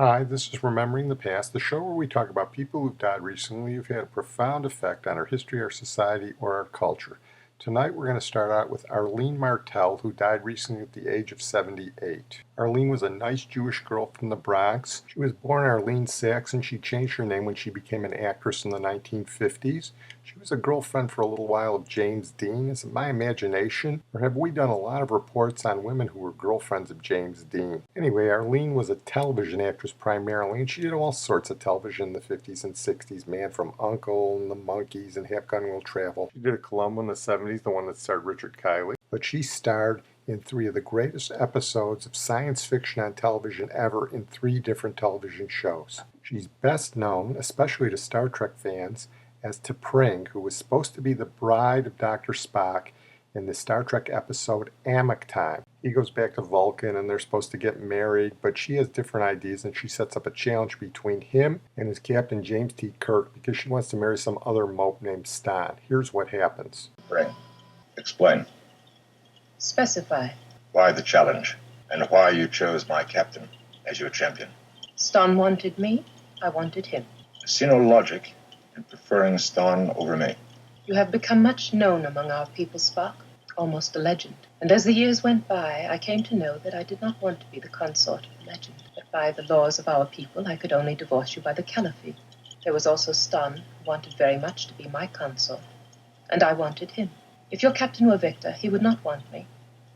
Hi, this is Remembering the Past, the show where we talk about people who've died recently who've had a profound effect on our history, our society, or our culture. Tonight we're going to start out with Arlene Martel, who died recently at the age of 78. Arlene was a nice Jewish girl from the Bronx. She was born Arlene Saxon. She changed her name when she became an actress in the 1950s. She was a girlfriend for a little while of James Dean. Is it my imagination, or have we done a lot of reports on women who were girlfriends of James Dean? Anyway, Arlene was a television actress primarily, and she did all sorts of television in the 50s and 60s. Man from U.N.C.L.E. and the Monkees and Half Gun Will Travel. She did a Columbo in the 70s, the one that starred Richard Kiley. But she starred in three of the greatest episodes of science fiction on television ever in three different television shows. She's best known, especially to Star Trek fans, as T'Pring, who was supposed to be the bride of Dr. Spock in the Star Trek episode Amok Time. He goes back to Vulcan and they're supposed to get married, but she has different ideas and she sets up a challenge between him and his captain James T. Kirk because she wants to marry some other mope named Stan. Here's what happens. T'Pring, explain. Specify. Why the challenge, and why you chose my captain as your champion? Stan wanted me, I wanted him. I see no logic in preferring Stan over me. You have become much known among our people, Spock, almost a legend. And as the years went by, I came to know that I did not want to be the consort of the legend. That by the laws of our people, I could only divorce you by the caliphate. There was also Stan, who wanted very much to be my consort. And I wanted him. If your captain were Victor, he would not want me,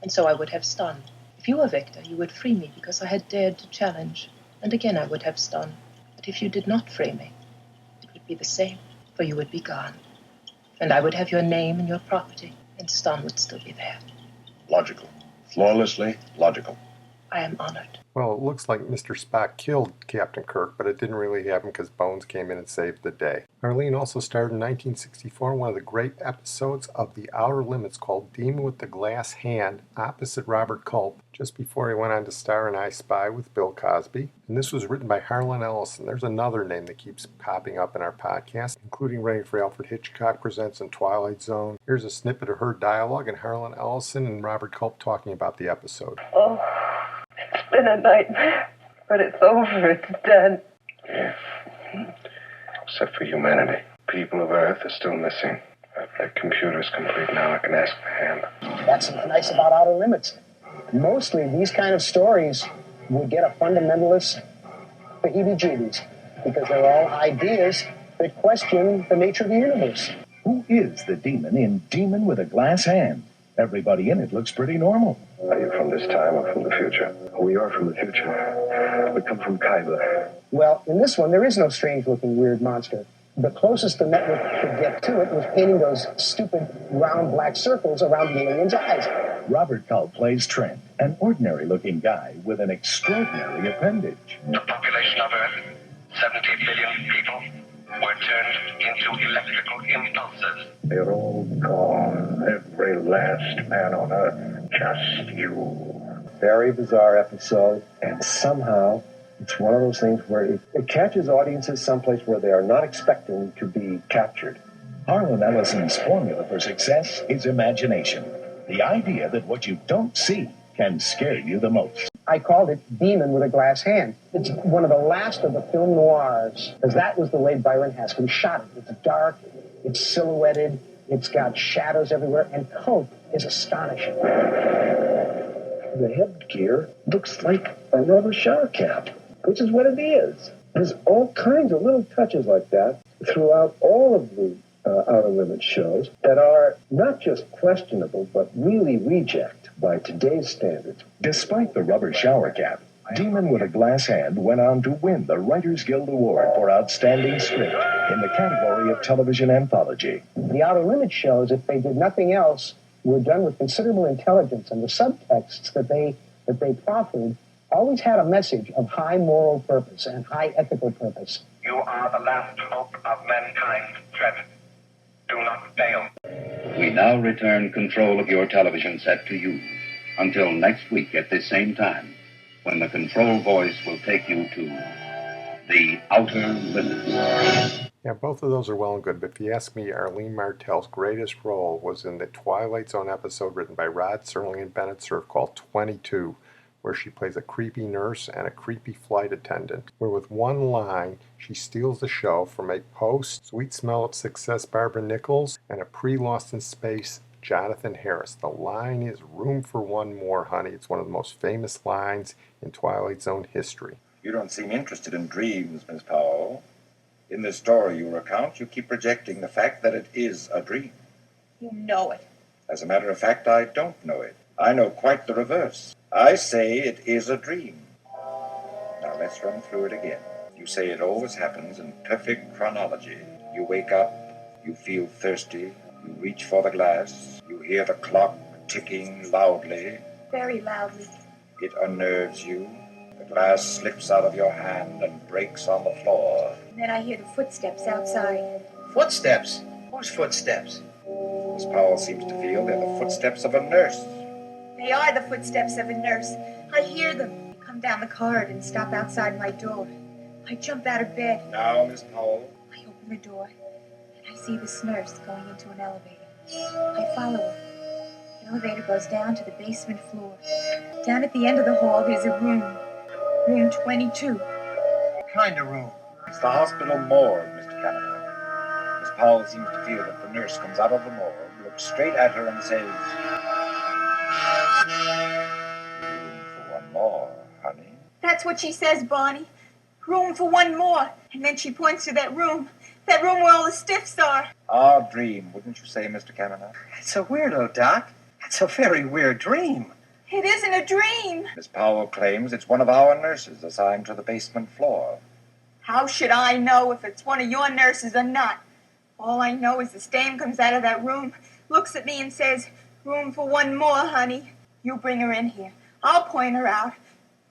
and so I would have Stan. If you were Victor, you would free me because I had dared to challenge, and again I would have Stan. But if you did not free me, it would be the same, for you would be gone. And I would have your name and your property, and Stan would still be there. Logical. Flawlessly logical. I am honored. Well, it looks like Mr. Spock killed Captain Kirk, but it didn't really happen because Bones came in and saved the day. Arlene also starred in 1964 in one of the great episodes of The Outer Limits called Demon with the Glass Hand, opposite Robert Culp, just before he went on to star in I Spy with Bill Cosby. And this was written by Harlan Ellison. There's another name that keeps popping up in our podcast, including writing for Alfred Hitchcock Presents and Twilight Zone. Here's a snippet of her dialogue and Harlan Ellison and Robert Culp talking about the episode. Oh. It's been a nightmare, but it's over. It's done. Yes. Except for humanity. People of Earth are still missing. The computer's complete now. I can ask for hand. That's what's nice about Outer Limits. Mostly, these kind of stories would get a fundamentalist the heebie-jeebies because they're all ideas that question the nature of the universe. Who is the demon in Demon with a Glass Hand? Everybody in it looks pretty normal. Are you from this time or from the future? We are from the future. We come from Kyber. Well, in this one, there is no strange-looking weird monster. The closest the network could get to it was painting those stupid round black circles around the alien's eyes. Robert Culp plays Trent, an ordinary-looking guy with an extraordinary appendage. The population of Earth, 70 billion people, were turned into electrical impulses. They're all gone. Every last man on Earth. Just you. Very bizarre episode, and somehow it's one of those things where it catches audiences someplace where they are not expecting to be captured. Harlan Ellison's formula for success is imagination. The idea that what you don't see can scare you the most. I called it Demon with a Glass Hand. It's one of the last of the film noirs, because that was the way Byron Haskin shot it. It's dark, it's silhouetted, it's got shadows everywhere, and Culp is astonishing. The headgear looks like a rubber shower cap, which is what it is. There's all kinds of little touches like that throughout all of the Outer Limits shows that are not just questionable, but really reject by today's standards. Despite the rubber shower cap, Demon with a Glass Hand went on to win the Writers Guild Award for Outstanding Script in the category of television anthology. The Outer Limits shows, if they did nothing else, were done with considerable intelligence, and the subtexts that they proffered always had a message of high moral purpose and high ethical purpose. You are the last hope of mankind, Trevor. Do not fail. We now return control of your television set to you until next week at this same time, when the control voice will take you to the Outer Limits. Yeah, both of those are well and good, but if you ask me, Arlene Martel's greatest role was in the Twilight Zone episode written by Rod Serling and Bennett Cerf called 22, where she plays a creepy nurse and a creepy flight attendant, where with one line she steals the show from a post-Sweet Smell of Success Barbara Nichols and a pre-Lost in Space Jonathan Harris. The line is "Room for one more, honey." It's one of the most famous lines in Twilight Zone history. You don't seem interested in dreams, Miss Powell. In this story you recount, you keep projecting the fact that it is a dream. You know it. As a matter of fact, I don't know it. I know quite the reverse. I say it is a dream. Now let's run through it again. You say it always happens in perfect chronology. You wake up, you feel thirsty, you reach for the glass, you hear the clock ticking loudly. Very loudly. It unnerves you. The glass slips out of your hand and breaks on the floor. And then I hear the footsteps outside. Footsteps? Whose footsteps? Miss Powell seems to feel they're the footsteps of a nurse. They are the footsteps of a nurse. I hear them. They come down the corridor and stop outside my door. I jump out of bed. Now, Miss Powell. I open the door, and I see this nurse going into an elevator. I follow her. The elevator goes down to the basement floor. Down at the end of the hall, there's a room. Room 22. What kind of room? It's the hospital morgue, Mr. Canada. Miss Powell seems to feel that the nurse comes out of the morgue, looks straight at her and says, "Room for one more, honey." That's what she says, Barney. Room for one more. And then she points to that room. That room where all the stiffs are. Our dream, wouldn't you say, Mr. Canada? It's a weirdo, Doc. It's a very weird dream. It isn't a dream. Miss Powell claims it's one of our nurses assigned to the basement floor. How should I know if it's one of your nurses or not? All I know is the dame comes out of that room, looks at me and says, "Room for one more, honey. You bring her in here. I'll point her out."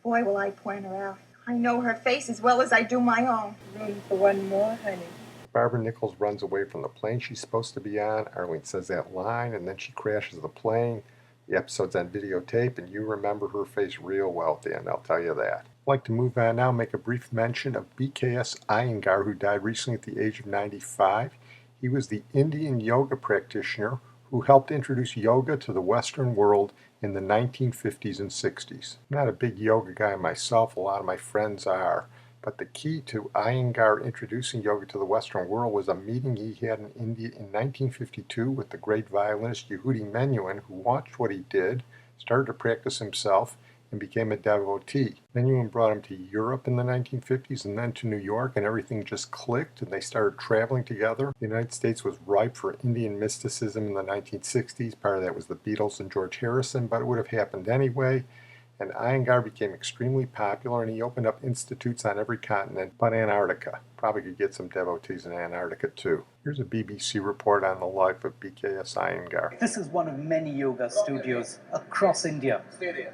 Boy, will I point her out. I know her face as well as I do my own. Room for one more, honey. Barbara Nichols runs away from the plane she's supposed to be on. Arlene says that line, and then she crashes the plane. The episode's on videotape, and you remember her face real well at the end, I'll tell you that. I'd like to move on now, make a brief mention of B.K.S. Iyengar, who died recently at the age of 95. He was the Indian yoga practitioner who helped introduce yoga to the Western world in the 1950s and 60s. I'm not a big yoga guy myself, a lot of my friends are, but the key to Iyengar introducing yoga to the Western world was a meeting he had in India in 1952 with the great violinist Yehudi Menuhin, who watched what he did, started to practice himself, and became a devotee. Menuhin brought him to Europe in the 1950s and then to New York, and everything just clicked, and they started traveling together. The United States was ripe for Indian mysticism in the 1960s. Part of that was the Beatles and George Harrison, but it would have happened anyway. And Iyengar became extremely popular, and he opened up institutes on every continent but Antarctica. Probably could get some devotees in Antarctica too. Here's a BBC report on the life of B.K.S. Iyengar. This is one of many yoga studios across India,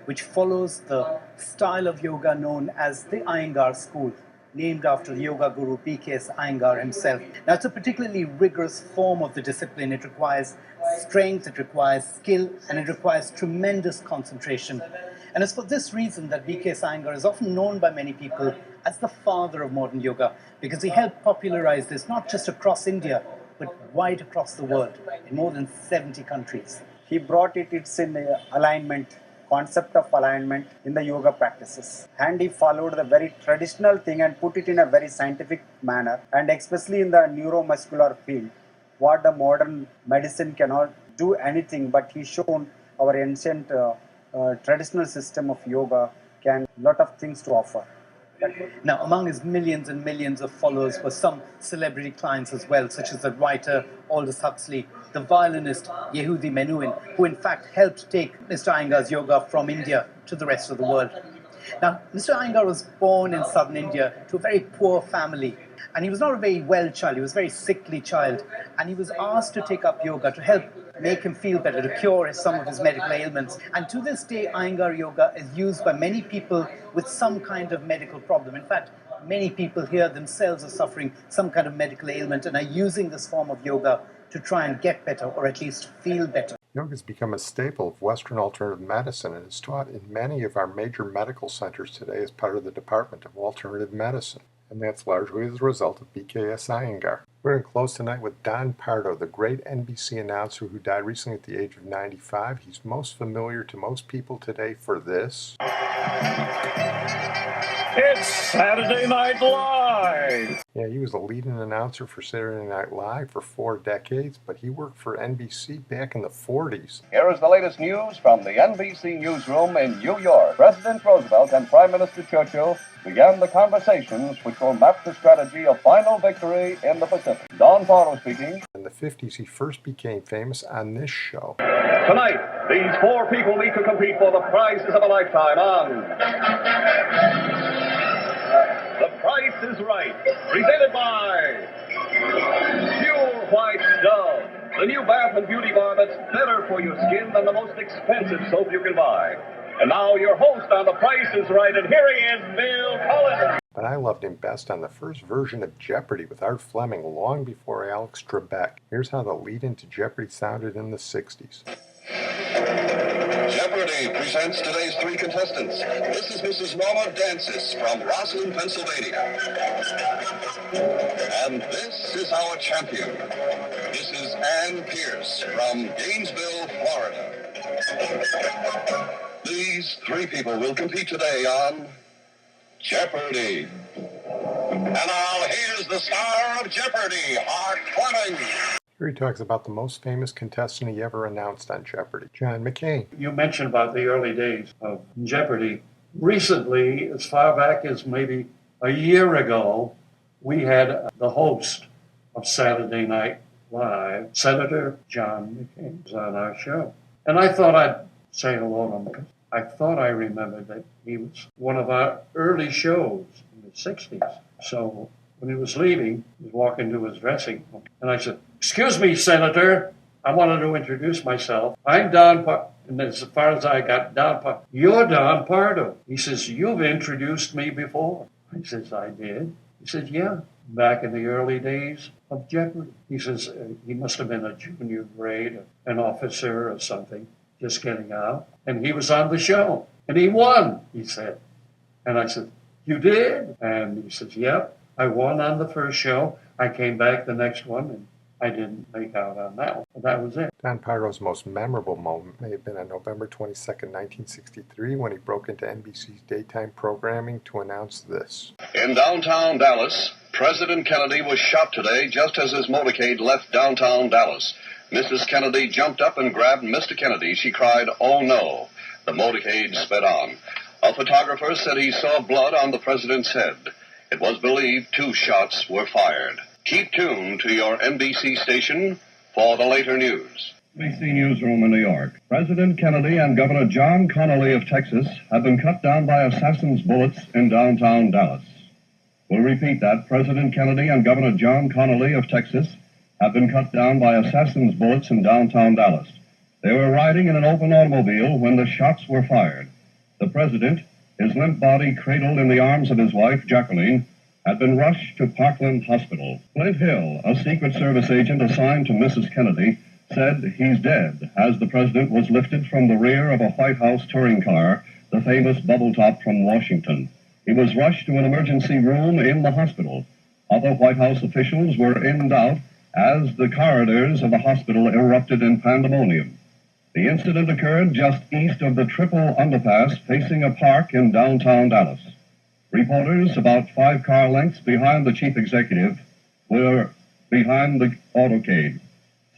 which follows the style of yoga known as the Iyengar school, named after the yoga guru B.K.S. Iyengar himself. Now, it's a particularly rigorous form of the discipline. It requires strength, it requires skill, and it requires tremendous concentration. And it's for this reason that B.K.S. Iyengar is often known by many people as the father of modern yoga, because he helped popularize this not just across India, but wide across the world, in more than 70 countries. He brought it's in alignment, concept of alignment in the yoga practices. And he followed the very traditional thing and put it in a very scientific manner, and especially in the neuromuscular field, what the modern medicine cannot do anything, but he shown our ancient traditional system of yoga can lot of things to offer. Now, among his millions and millions of followers were some celebrity clients as well, such as the writer Aldous Huxley, the violinist Yehudi Menuhin, who in fact helped take Mr. Iyengar's yoga from India to the rest of the world. Now, Mr. Iyengar was born in southern India to a very poor family, and he was not a very well child, he was a very sickly child, and he was asked to take up yoga to help make him feel better, to cure some of his medical ailments. And to this day, Iyengar yoga is used by many people with some kind of medical problem. In fact, many people here themselves are suffering some kind of medical ailment and are using this form of yoga to try and get better, or at least feel better. Yoga has become a staple of Western alternative medicine, and is taught in many of our major medical centers today as part of the Department of Alternative Medicine. and that's largely as a result of B.K.S. Iyengar. We're going to close tonight with Don Pardo, the great NBC announcer who died recently at the age of 95. He's most familiar to most people today for this. It's Saturday Night Live! Yeah, he was the leading announcer for Saturday Night Live for 4 decades, but he worked for NBC back in the 40s. Here is the latest news from the NBC newsroom in New York. President Roosevelt and Prime Minister Churchill began the conversations which will map the strategy of final victory in the Pacific. Don Pardo speaking. In the 50s, he first became famous on this show. Tonight, these 4 people meet to compete for the prizes of a lifetime on The Price is Right, presented by Pure White Dove, the new bath and beauty bar that's better for your skin than the most expensive soap you can buy. And now your host on The Price is Right, and here he is, Bill Cullen. But I loved him best on the first version of Jeopardy with Art Fleming long before Alex Trebek. Here's how the lead-in to Jeopardy sounded in the 60s. Jeopardy presents today's 3 contestants. This is Mrs. Norma Dancis from Rosslyn, Pennsylvania. And this is our champion. This is Ann Pierce from Gainesville, Florida. These 3 people will compete today on Jeopardy! And now, here's the star of Jeopardy, Art Fleming. Here he talks about the most famous contestant he ever announced on Jeopardy, John McCain. You mentioned about the early days of Jeopardy. Recently, as far back as maybe a year ago, we had the host of Saturday Night Live, Senator John McCain, was on our show. And I thought I'd say hello to him because I thought I remembered that he was one of our early shows in the 60s. So when he was leaving, he was walking to his dressing room. And I said, "Excuse me, Senator, I wanted to introduce myself. I'm Don Pardo." And as far as I got, Don Pardo. "You're Don Pardo." He says, "You've introduced me before." I says, "I did." He said, "Yeah, back in the early days of Jeopardy." He says, he must have been a junior grade, an officer or something, just getting out. And he was on the show. And he won, he said. And I said, "You did?" And he says, "Yep, I won on the first show. I came back the next one, and I didn't make out on that one." But that was it. Don Pardo's most memorable moment may have been on November 22nd, 1963, when he broke into NBC's daytime programming to announce this. In downtown Dallas, President Kennedy was shot today just as his motorcade left downtown Dallas. Mrs. Kennedy jumped up and grabbed Mr. Kennedy. She cried, "Oh no." The motorcade sped on. A photographer said he saw blood on the president's head. It was believed 2 shots were fired. Keep tuned to your NBC station for the later news. NBC Newsroom in New York. President Kennedy and Governor John Connally of Texas have been cut down by assassins' bullets in downtown Dallas. We'll repeat that. President Kennedy and Governor John Connally of Texas have been cut down by assassins' bullets in downtown Dallas. They were riding in an open automobile when the shots were fired. The president, his limp body cradled in the arms of his wife, Jacqueline, had been rushed to Parkland Hospital. Flint Hill, a Secret Service agent assigned to Mrs. Kennedy, said he's dead as the president was lifted from the rear of a White House touring car, the famous bubble top from Washington. He was rushed to an emergency room in the hospital. Other White House officials were in doubt as the corridors of the hospital erupted in pandemonium. The incident occurred just east of the triple underpass facing a park in downtown Dallas. Reporters about 5 car lengths behind the chief executive were behind the autocade.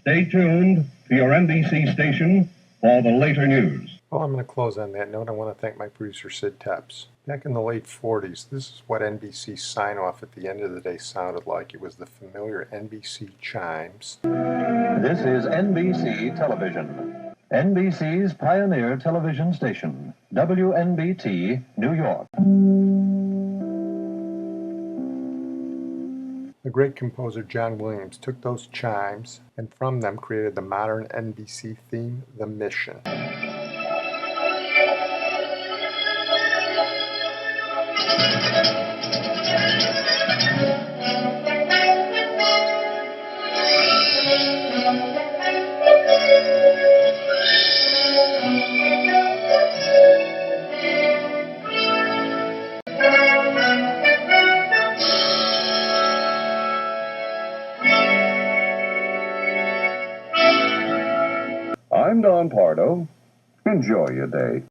Stay tuned to your NBC station for the later news. Well, I'm going to close on that note. I want to thank my producer, Sid Tepps. Back in the late 40s, this is what NBC's sign-off at the end of the day sounded like. It was the familiar NBC chimes. This is NBC Television. NBC's pioneer television station, WNBT, New York. The great composer John Williams took those chimes and from them created the modern NBC theme, The Mission. and on Pardo. Enjoy your day.